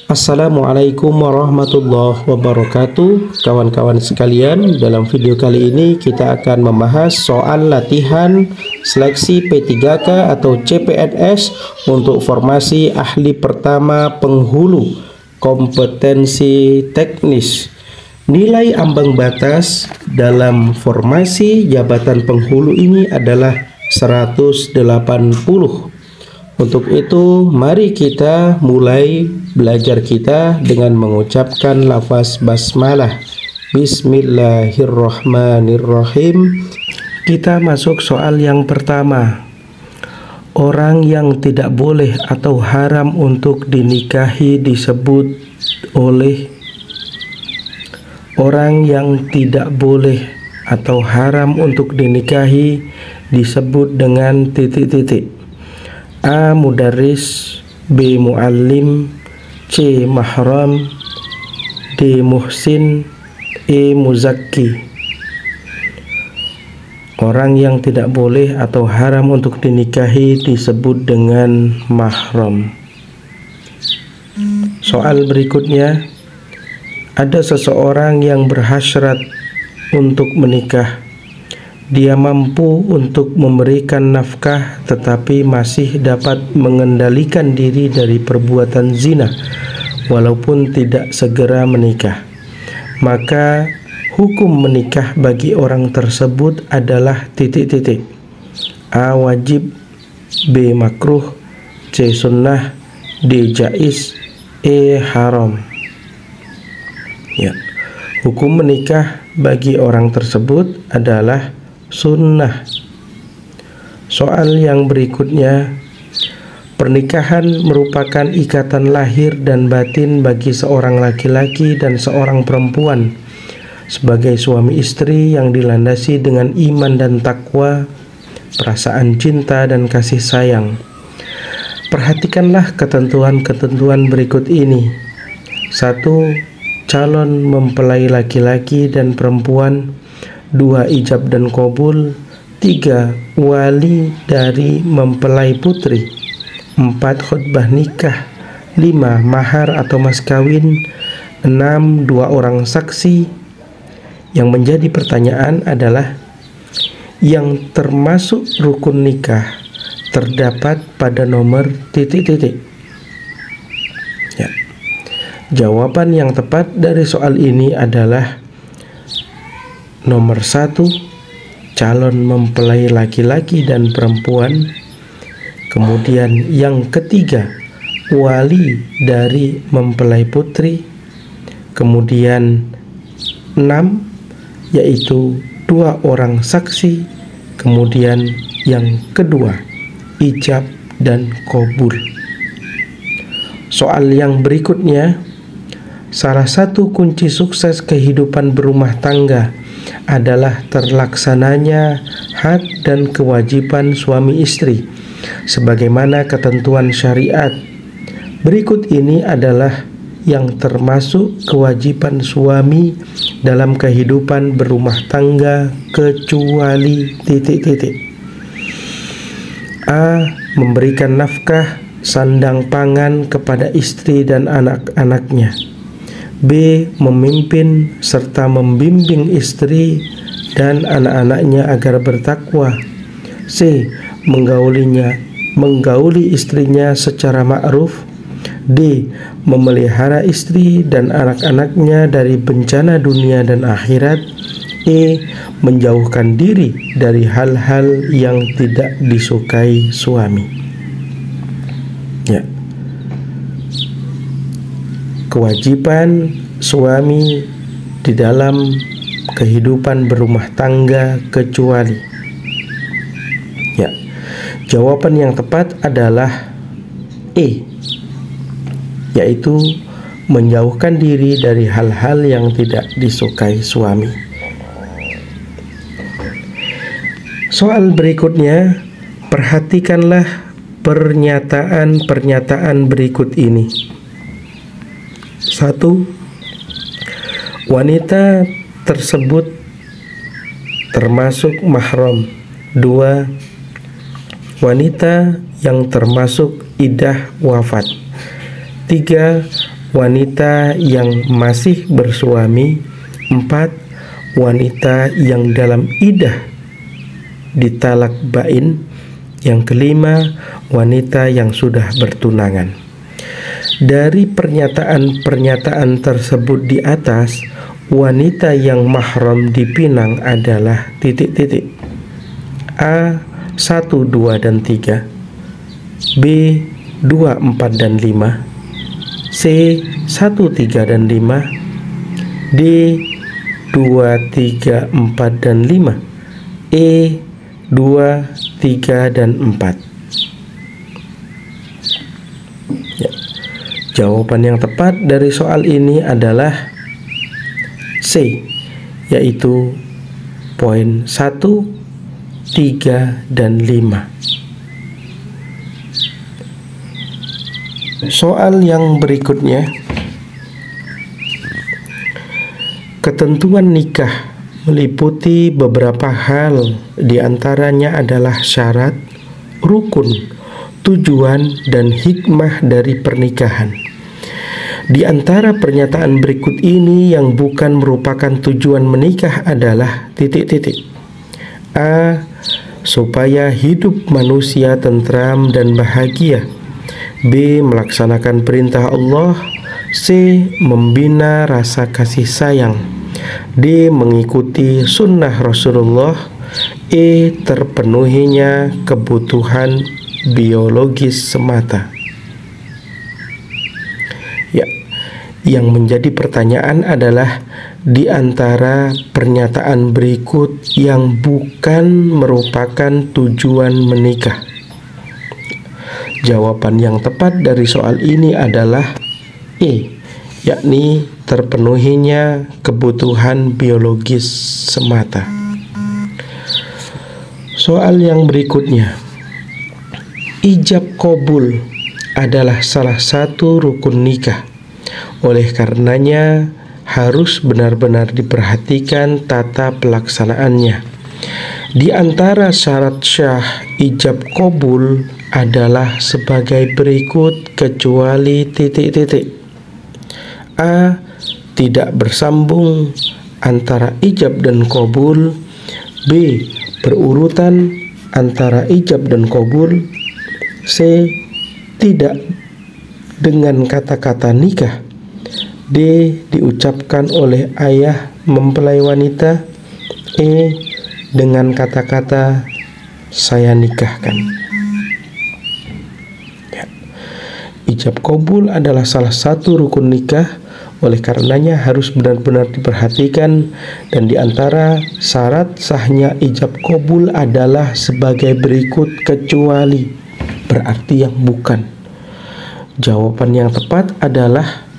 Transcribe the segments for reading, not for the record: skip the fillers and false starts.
Assalamualaikum warahmatullahi wabarakatuh. Kawan-kawan sekalian, dalam video kali ini kita akan membahas soal latihan seleksi P3K atau CPNS untuk formasi ahli pertama penghulu kompetensi teknis. Nilai ambang batas dalam formasi jabatan penghulu ini adalah 180. Untuk itu, mari kita mulai belajar kita dengan mengucapkan lafaz basmalah. Bismillahirrahmanirrahim. Kita masuk soal yang pertama. Orang yang tidak boleh atau haram untuk dinikahi disebut oleh orang yang tidak boleh atau haram untuk dinikahi disebut dengan titik-titik. A. Mudarris, B. Muallim, C. Mahram, D. Muhsin, E. Muzakki. Orang yang tidak boleh atau haram untuk dinikahi disebut dengan mahram. Soal berikutnya, ada seseorang yang berhasrat untuk menikah. Dia mampu untuk memberikan nafkah tetapi masih dapat mengendalikan diri dari perbuatan zina walaupun tidak segera menikah. Maka hukum menikah bagi orang tersebut adalah titik-titik. A. Wajib, B. Makruh, C. Sunnah, D. Jaiz, E. Haram. Ya. Hukum menikah bagi orang tersebut adalah sunnah. Soal yang berikutnya, pernikahan merupakan ikatan lahir dan batin bagi seorang laki-laki dan seorang perempuan sebagai suami istri yang dilandasi dengan iman dan takwa, perasaan cinta dan kasih sayang. Perhatikanlah ketentuan-ketentuan berikut ini. 1. Calon mempelai laki-laki dan perempuan. 2. Ijab dan qabul. 3. Wali dari mempelai putri. 4. Khutbah nikah. 5. Mahar atau mas kawin. 6. 2 orang saksi. Yang menjadi pertanyaan adalah, yang termasuk rukun nikah terdapat pada nomor titik-titik. Ya. Jawaban yang tepat dari soal ini adalah nomor 1, calon mempelai laki-laki dan perempuan. Kemudian yang ketiga, wali dari mempelai putri. Kemudian 6, yaitu 2 orang saksi. Kemudian yang kedua, ijab dan qabul. Soal yang berikutnya, salah satu kunci sukses kehidupan berumah tangga adalah terlaksananya hak dan kewajiban suami istri sebagaimana ketentuan syariat. Berikut ini adalah yang termasuk kewajiban suami dalam kehidupan berumah tangga kecuali titik-titik. A. Memberikan nafkah, sandang pangan kepada istri dan anak-anaknya. B. Memimpin serta membimbing istri dan anak-anaknya agar bertakwa. C. Menggauli istrinya secara ma'ruf. D. Memelihara istri dan anak-anaknya dari bencana dunia dan akhirat. E. Menjauhkan diri dari hal-hal yang tidak disukai suami. Ya. Kewajiban suami di dalam kehidupan berumah tangga kecuali. Ya. Jawaban yang tepat adalah E, yaitu menjauhkan diri dari hal-hal yang tidak disukai suami. Soal berikutnya, perhatikanlah pernyataan-pernyataan berikut ini. 1. Wanita tersebut termasuk mahram. 2. Wanita yang termasuk iddah wafat. 3. wanita yang masih bersuami. 4. Wanita yang dalam iddah ditalak bain. Yang kelima, wanita yang sudah bertunangan. Dari pernyataan-pernyataan tersebut di atas, wanita yang mahram dipinang adalah titik-titik. A. 1, 2, dan 3. B. 2, 4, dan 5. C. 1, 3, dan 5. D. 2, 3, 4, dan 5. E. 2, 3, dan 4. Ya. Jawaban yang tepat dari soal ini adalah C, yaitu poin 1, 3, dan 5. Soal yang berikutnya, ketentuan nikah meliputi beberapa hal, diantaranya adalah syarat, rukun, tujuan, dan hikmah dari pernikahan. Di antara pernyataan berikut ini yang bukan merupakan tujuan menikah adalah titik-titik. A. Supaya hidup manusia tentram dan bahagia. B. Melaksanakan perintah Allah. C. Membina rasa kasih sayang. D. Mengikuti sunnah Rasulullah. E. Terpenuhinya kebutuhan biologis semata. Ya, yang menjadi pertanyaan adalah di antara pernyataan berikut yang bukan merupakan tujuan menikah. Jawaban yang tepat dari soal ini adalah E, yakni terpenuhinya kebutuhan biologis semata. Soal yang berikutnya, ijab qabul adalah salah satu rukun nikah. Oleh karenanya harus benar-benar diperhatikan tata pelaksanaannya. Di antara syarat syah ijab qabul adalah sebagai berikut kecuali titik-titik. A. Tidak bersambung antara ijab dan qabul. B. Berurutan antara ijab dan qabul. C. Tidak dengan kata-kata nikah. D. Diucapkan oleh ayah mempelai wanita. E. Dengan kata-kata saya nikahkan. Ya. Ijab qabul adalah salah satu rukun nikah. Oleh karenanya harus benar-benar diperhatikan, dan di antara syarat sahnya ijab qabul adalah sebagai berikut kecuali, berarti yang bukan. Jawaban yang tepat adalah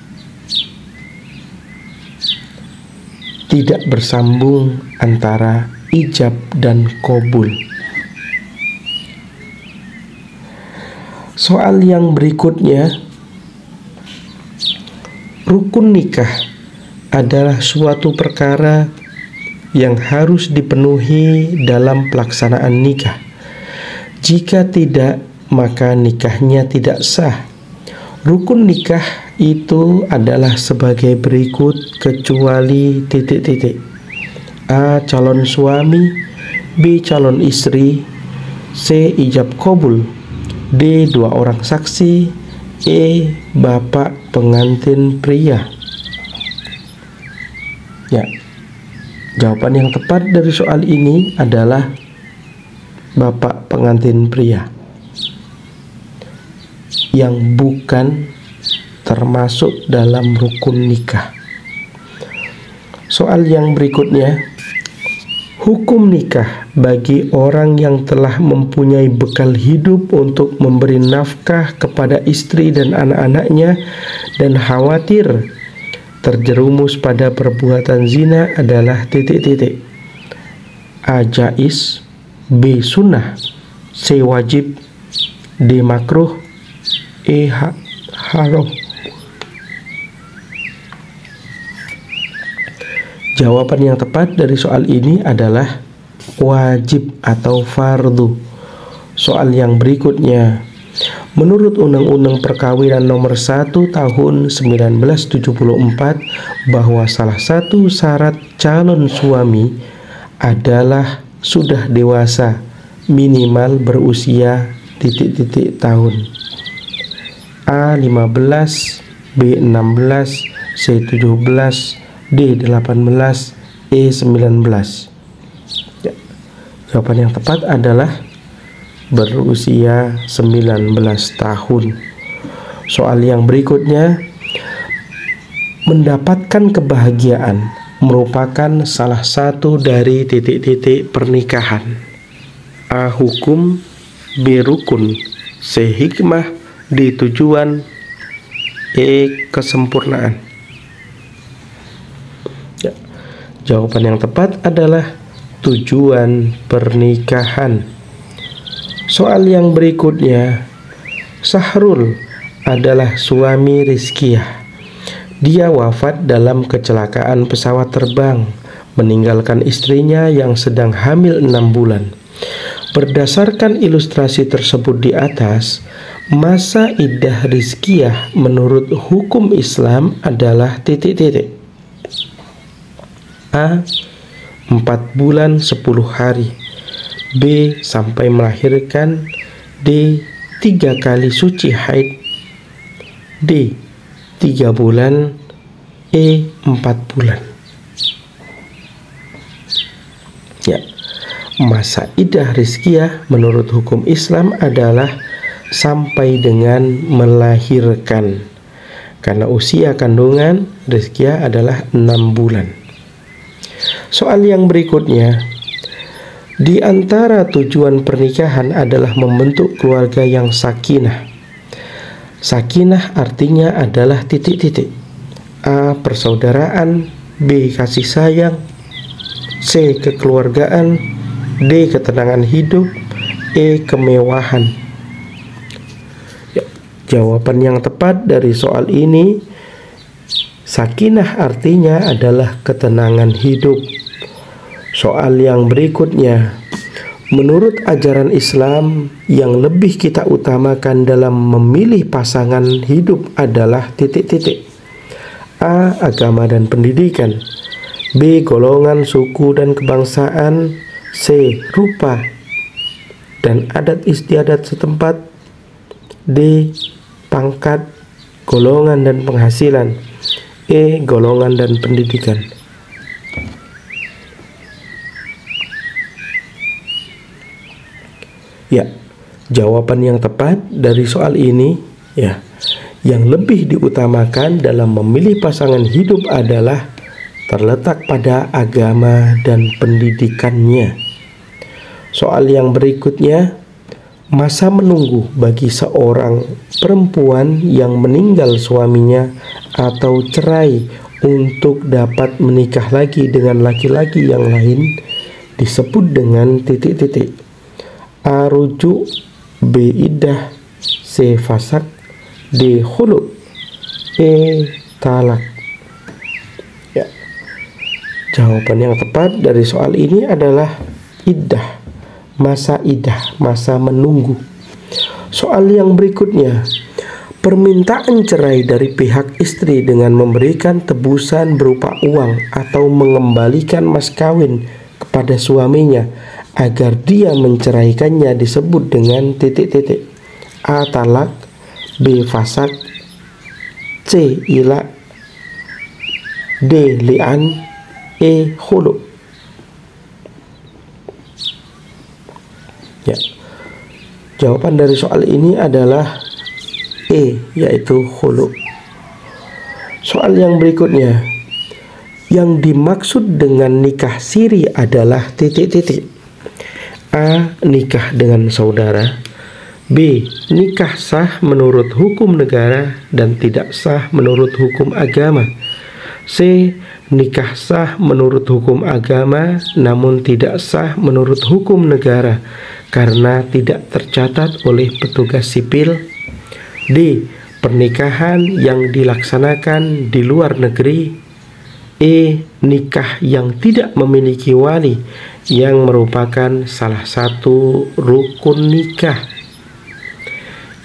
tidak bersambung antara ijab dan qabul. Soal yang berikutnya, rukun nikah adalah suatu perkara yang harus dipenuhi dalam pelaksanaan nikah. Jika tidak, maka nikahnya tidak sah. Rukun nikah itu adalah sebagai berikut kecuali titik-titik. A. Calon suami. B. Calon istri. C. Ijab qabul. D. 2 orang saksi. E. Bapak pengantin pria. Ya, jawaban yang tepat dari soal ini adalah bapak pengantin pria, yang bukan termasuk dalam rukun nikah. Soal yang berikutnya, hukum nikah bagi orang yang telah mempunyai bekal hidup untuk memberi nafkah kepada istri dan anak-anaknya dan khawatir terjerumus pada perbuatan zina adalah titik-titik. A. Jaiz. B. Sunnah. C. Wajib. D. Makruh. E. Haram. Jawaban yang tepat dari soal ini adalah wajib atau fardu. Soal yang berikutnya, Menurut Undang-Undang Perkawinan Nomor 1 Tahun 1974 bahwa salah satu syarat calon suami adalah sudah dewasa, minimal berusia ... tahun. A 15, B 16, C 17, D 18, E 19. Ya. Jawaban yang tepat adalah berusia 19 tahun. Soal yang berikutnya, mendapatkan kebahagiaan merupakan salah satu dari titik-titik pernikahan. A. Hukum, B. Rukun, C. Hikmah, D. Tujuan, E. Kesempurnaan. Ya. Jawaban yang tepat adalah tujuan pernikahan. Soal yang berikutnya, Sahrul adalah suami Rizkiyah. Dia wafat dalam kecelakaan pesawat terbang, meninggalkan istrinya yang sedang hamil 6 bulan. Berdasarkan ilustrasi tersebut di atas, masa iddah Rizkiyah menurut hukum Islam adalah ... A. 4 bulan 10 hari, B. Sampai melahirkan, D. 3 kali suci haid, D. 3 bulan, E. 4 bulan. Ya, masa iddah Rizkiyah menurut hukum Islam adalah sampai dengan melahirkan. Karena usia kandungan Rizkiyah adalah 6 bulan. Soal yang berikutnya, di antara tujuan pernikahan adalah membentuk keluarga yang sakinah. Sakinah artinya adalah ... A. Persaudaraan, B. Kasih sayang, C. Kekeluargaan, D. Ketenangan hidup, E. Kemewahan. Ya, jawaban yang tepat dari soal ini, sakinah artinya adalah ketenangan hidup. Soal yang berikutnya, menurut ajaran Islam yang lebih kita utamakan dalam memilih pasangan hidup adalah ... A. Agama dan pendidikan, B. Golongan, suku, dan kebangsaan, C. Rupa dan adat istiadat setempat, D. Pangkat, golongan, dan penghasilan, E. Golongan dan pendidikan. Ya, jawaban yang tepat dari soal ini, ya, yang lebih diutamakan dalam memilih pasangan hidup adalah terletak pada agama dan pendidikannya. Soal yang berikutnya, masa menunggu bagi seorang perempuan yang meninggal suaminya atau cerai untuk dapat menikah lagi dengan laki-laki yang lain disebut dengan ... A. Rujuk, B. Iddah, C. Fasak, D. Khulu, E. Talak. Ya. Jawaban yang tepat dari soal ini adalah iddah, masa iddah, masa menunggu. Soal yang berikutnya, permintaan cerai dari pihak istri dengan memberikan tebusan berupa uang atau mengembalikan mas kawin kepada suaminya agar dia menceraikannya disebut dengan ... A. Talak, B. Fasak, C. Ilak, D. Li'an, E. Khulu. Ya, jawaban dari soal ini adalah E, yaitu khulu. Soal yang berikutnya, yang dimaksud dengan nikah siri adalah ... A. Nikah dengan saudara, B. Nikah sah menurut hukum negara dan tidak sah menurut hukum agama, C. Nikah sah menurut hukum agama namun tidak sah menurut hukum negara karena tidak tercatat oleh petugas sipil, D. Pernikahan yang dilaksanakan di luar negeri, E. Nikah yang tidak memiliki wali yang merupakan salah satu rukun nikah.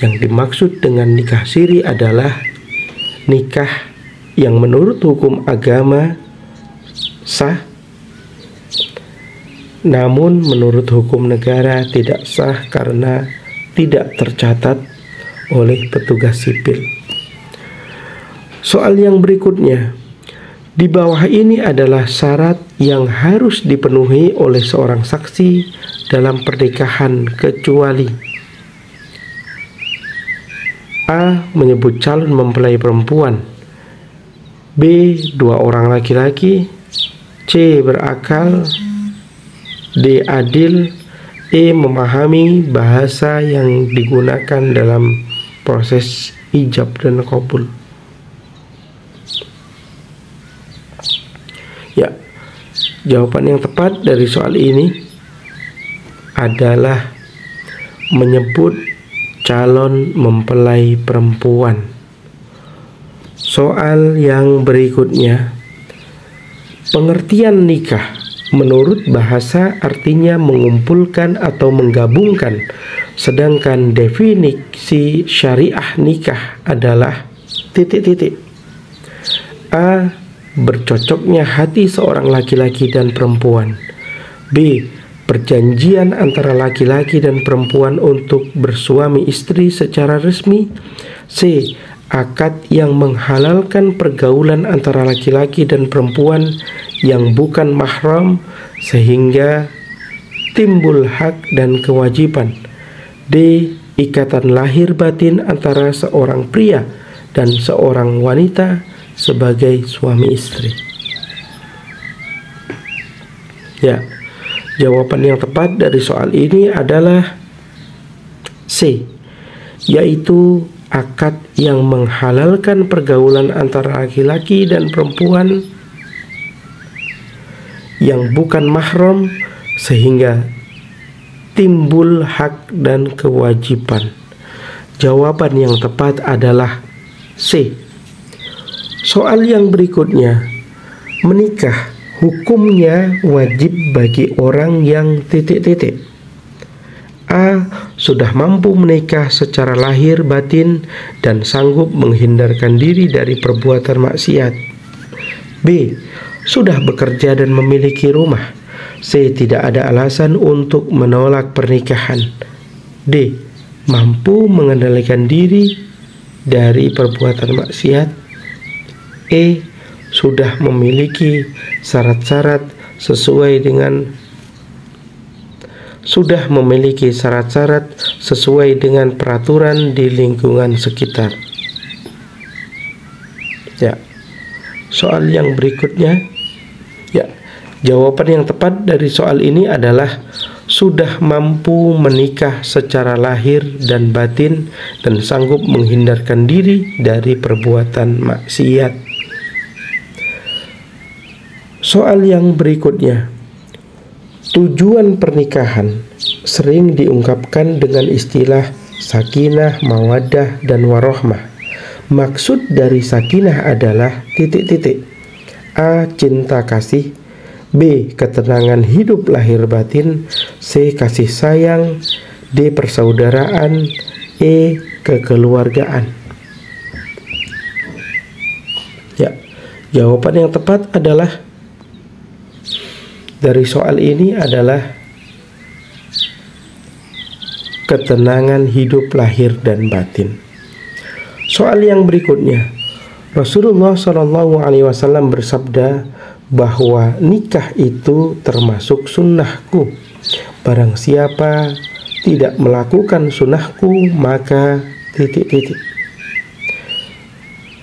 Yang dimaksud dengan nikah siri adalah nikah yang menurut hukum agama sah, namun menurut hukum negara tidak sah karena tidak tercatat oleh petugas sipil. Soal yang berikutnya, di bawah ini adalah syarat yang harus dipenuhi oleh seorang saksi dalam pernikahan kecuali: A. Menyebut calon mempelai perempuan. B. Dua orang laki-laki. C. Berakal. D. Adil. E. Memahami bahasa yang digunakan dalam proses ijab dan qabul. Ya, jawaban yang tepat dari soal ini adalah menyebut calon mempelai perempuan. Soal yang berikutnya, pengertian nikah menurut bahasa artinya mengumpulkan atau menggabungkan, sedangkan definisi syariah nikah adalah A. Bercocoknya hati seorang laki-laki dan perempuan. B. Perjanjian antara laki-laki dan perempuan untuk bersuami istri secara resmi. C. Akad yang menghalalkan pergaulan antara laki-laki dan perempuan yang bukan mahram sehingga timbul hak dan kewajiban. D. Ikatan lahir batin antara seorang pria dan seorang wanita sebagai suami istri. Ya, jawaban yang tepat dari soal ini adalah C, yaitu akad yang menghalalkan pergaulan antara laki-laki dan perempuan yang bukan mahram sehingga timbul hak dan kewajiban. Jawaban yang tepat adalah C. Soal yang berikutnya, menikah hukumnya wajib bagi orang yang A. Sudah mampu menikah secara lahir batin dan sanggup menghindarkan diri dari perbuatan maksiat. B. Sudah bekerja dan memiliki rumah. C. Tidak ada alasan untuk menolak pernikahan. D. Mampu mengendalikan diri dari perbuatan maksiat. E. Sudah memiliki syarat-syarat sesuai dengan peraturan di lingkungan sekitar. Ya, soal yang berikutnya, ya, jawaban yang tepat dari soal ini adalah sudah mampu menikah secara lahir dan batin dan sanggup menghindarkan diri dari perbuatan maksiat. Soal yang berikutnya, tujuan pernikahan sering diungkapkan dengan istilah sakinah, mawaddah, dan warohmah. Maksud dari sakinah adalah A. Cinta kasih. B. Ketenangan hidup lahir batin. C. Kasih sayang. D. Persaudaraan. E. Kekeluargaan. Ya, jawaban yang tepat adalah dari soal ini adalah ketenangan hidup lahir dan batin. Soal yang berikutnya, Rasulullah SAW bersabda bahwa nikah itu termasuk sunnahku. Barang siapa tidak melakukan sunnahku maka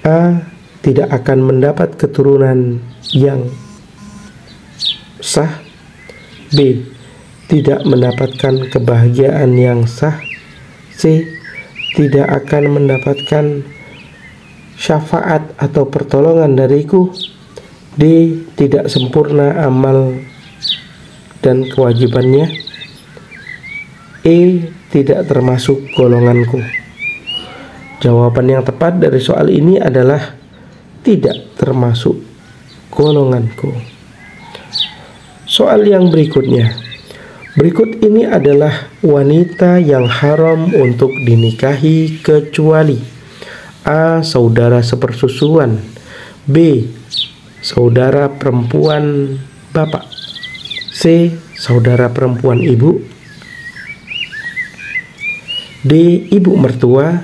A. Tidak akan mendapat keturunan yang sah. B. Tidak mendapatkan kebahagiaan yang sah. C. Tidak akan mendapatkan syafaat atau pertolongan dariku. D. Tidak sempurna amal dan kewajibannya. E. Tidak termasuk golonganku. Jawaban yang tepat dari soal ini adalah tidak termasuk golonganku. Soal yang berikutnya, Berikut ini adalah wanita yang haram untuk dinikahi kecuali A. Saudara sepersusuan, B. Saudara perempuan bapak, C. Saudara perempuan ibu, D. Ibu mertua,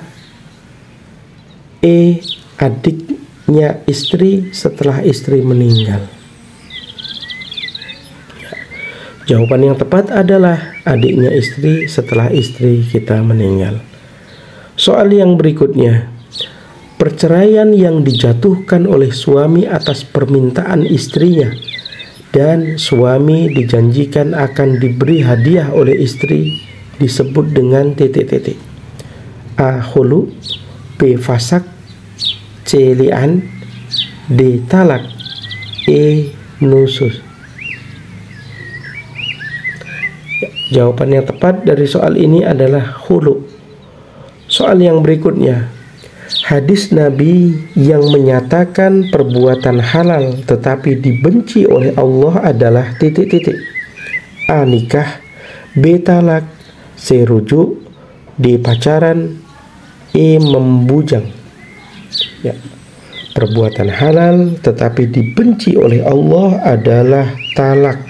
E. Adiknya istri setelah istri meninggal. Jawaban yang tepat adalah adiknya istri setelah istri kita meninggal. Soal yang berikutnya, perceraian yang dijatuhkan oleh suami atas permintaan istrinya dan suami dijanjikan akan diberi hadiah oleh istri disebut dengan titik-titik. A. Khulu, B. Fasak, C. Li'an, D. Talak, E. Nusus. Jawaban yang tepat dari soal ini adalah khulu. Soal yang berikutnya, hadis Nabi yang menyatakan perbuatan halal tetapi dibenci oleh Allah adalah titik-titik. A. Nikah, B. Talak, C. Rujuk, D. Pacaran, E. Membujang. Ya. Perbuatan halal tetapi dibenci oleh Allah adalah talak.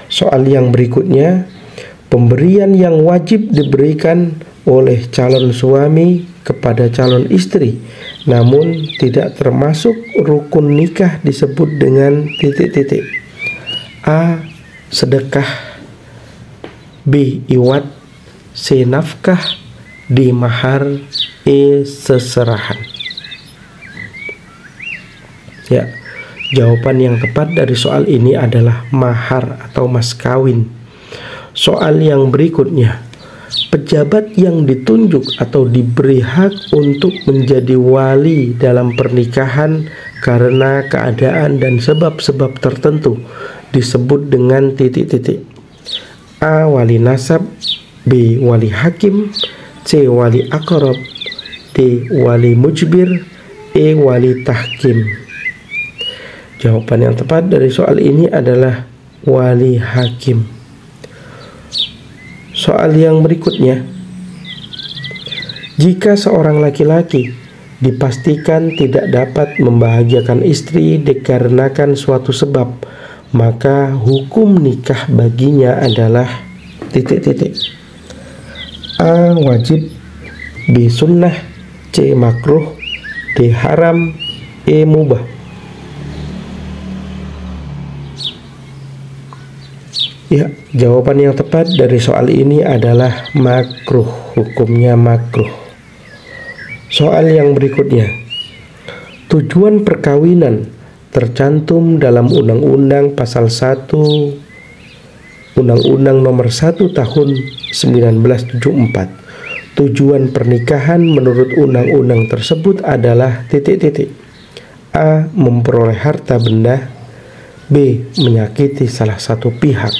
Soal yang berikutnya, pemberian yang wajib diberikan oleh calon suami kepada calon istri namun tidak termasuk rukun nikah disebut dengan titik-titik. A. Sedekah, B. Iwat, C. Nafkah, D. Mahar, E. Seserahan. Ya, jawaban yang tepat dari soal ini adalah mahar atau mas kawin. Soal yang berikutnya, pejabat yang ditunjuk atau diberi hak untuk menjadi wali dalam pernikahan karena keadaan dan sebab-sebab tertentu disebut dengan titik-titik. A. Wali nasab, B. Wali hakim, C. Wali aqrab, D. Wali mujbir, E. Wali tahkim. Jawaban yang tepat dari soal ini adalah wali hakim. Soal yang berikutnya, jika seorang laki-laki dipastikan tidak dapat membahagiakan istri dikarenakan suatu sebab, maka hukum nikah baginya adalah titik-titik. A. Wajib, B. Sunnah, C. Makruh, D. Haram, E. Mubah. Ya, jawaban yang tepat dari soal ini adalah makruh, hukumnya makruh. Soal yang berikutnya, tujuan perkawinan tercantum dalam Undang-Undang Pasal 1 Undang-Undang Nomor 1 Tahun 1974. Tujuan pernikahan menurut undang-undang tersebut adalah titik-titik. A. Memperoleh harta benda, B. Menyakiti salah satu pihak,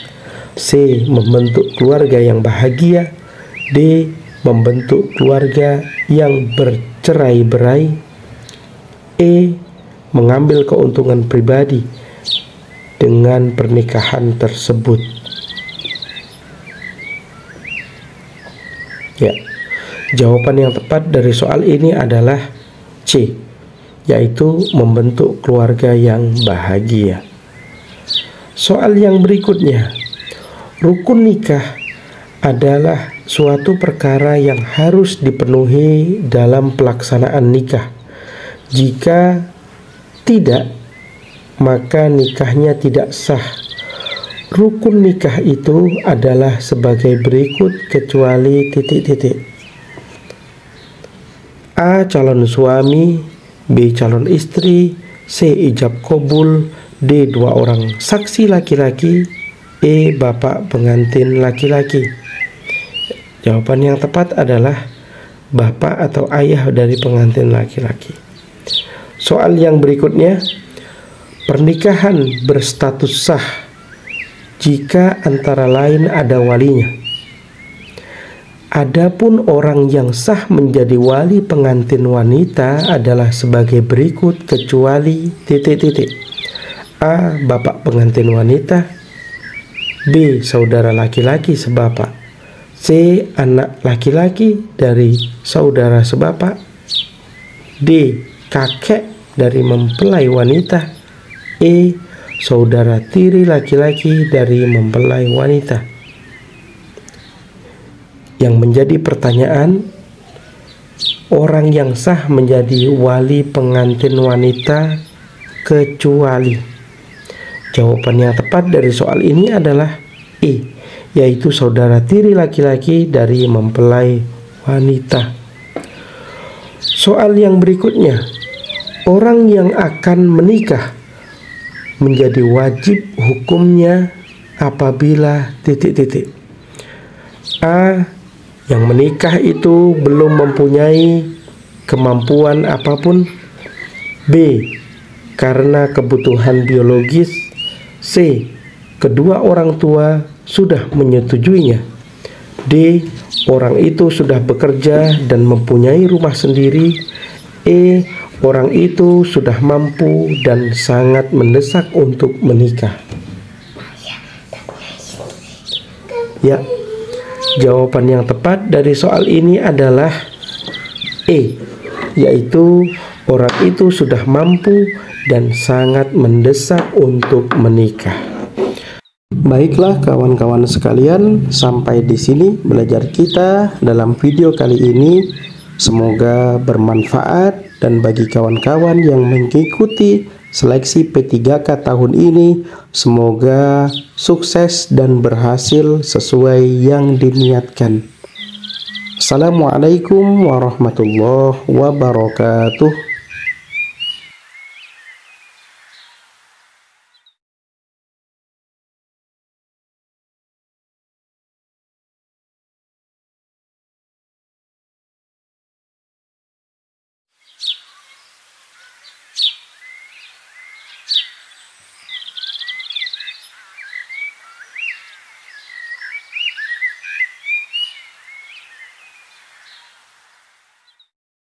C. Membentuk keluarga yang bahagia, D. Membentuk keluarga yang bercerai-berai, E. Mengambil keuntungan pribadi dengan pernikahan tersebut. Ya, jawaban yang tepat dari soal ini adalah C, yaitu membentuk keluarga yang bahagia. Soal yang berikutnya, rukun nikah adalah suatu perkara yang harus dipenuhi dalam pelaksanaan nikah. Jika tidak, maka nikahnya tidak sah. Rukun nikah itu adalah sebagai berikut kecuali titik-titik. A. Calon suami, B. Calon istri, C. Ijab kabul, D. Dua orang saksi laki-laki, E. Bapak pengantin laki-laki. Jawaban yang tepat adalah bapak atau ayah dari pengantin laki-laki. Soal yang berikutnya, pernikahan berstatus sah jika antara lain ada walinya. Adapun orang yang sah menjadi wali pengantin wanita adalah sebagai berikut kecuali titik-titik. A. Bapak pengantin wanita, B. Saudara laki-laki sebapak. C. Anak laki-laki dari saudara sebapak. D. Kakek dari mempelai wanita. E. Saudara tiri laki-laki dari mempelai wanita. Yang menjadi pertanyaan, orang yang sah menjadi wali pengantin wanita kecuali. Jawaban yang tepat dari soal ini adalah E, yaitu saudara tiri laki-laki dari mempelai wanita. Soal yang berikutnya, orang yang akan menikah menjadi wajib hukumnya apabila A. Yang menikah itu belum mempunyai kemampuan apapun. B. Karena kebutuhan biologis. C. Kedua orang tua sudah menyetujuinya. D. Orang itu sudah bekerja dan mempunyai rumah sendiri. E. Orang itu sudah mampu dan sangat mendesak untuk menikah. Ya, jawaban yang tepat dari soal ini adalah E, yaitu orang itu sudah mampu dan sangat mendesak untuk menikah. Baiklah kawan-kawan sekalian, sampai di sini belajar kita dalam video kali ini. Semoga bermanfaat, dan bagi kawan-kawan yang mengikuti seleksi P3K tahun ini, semoga sukses dan berhasil sesuai yang diniatkan. Assalamualaikum warahmatullahi wabarakatuh.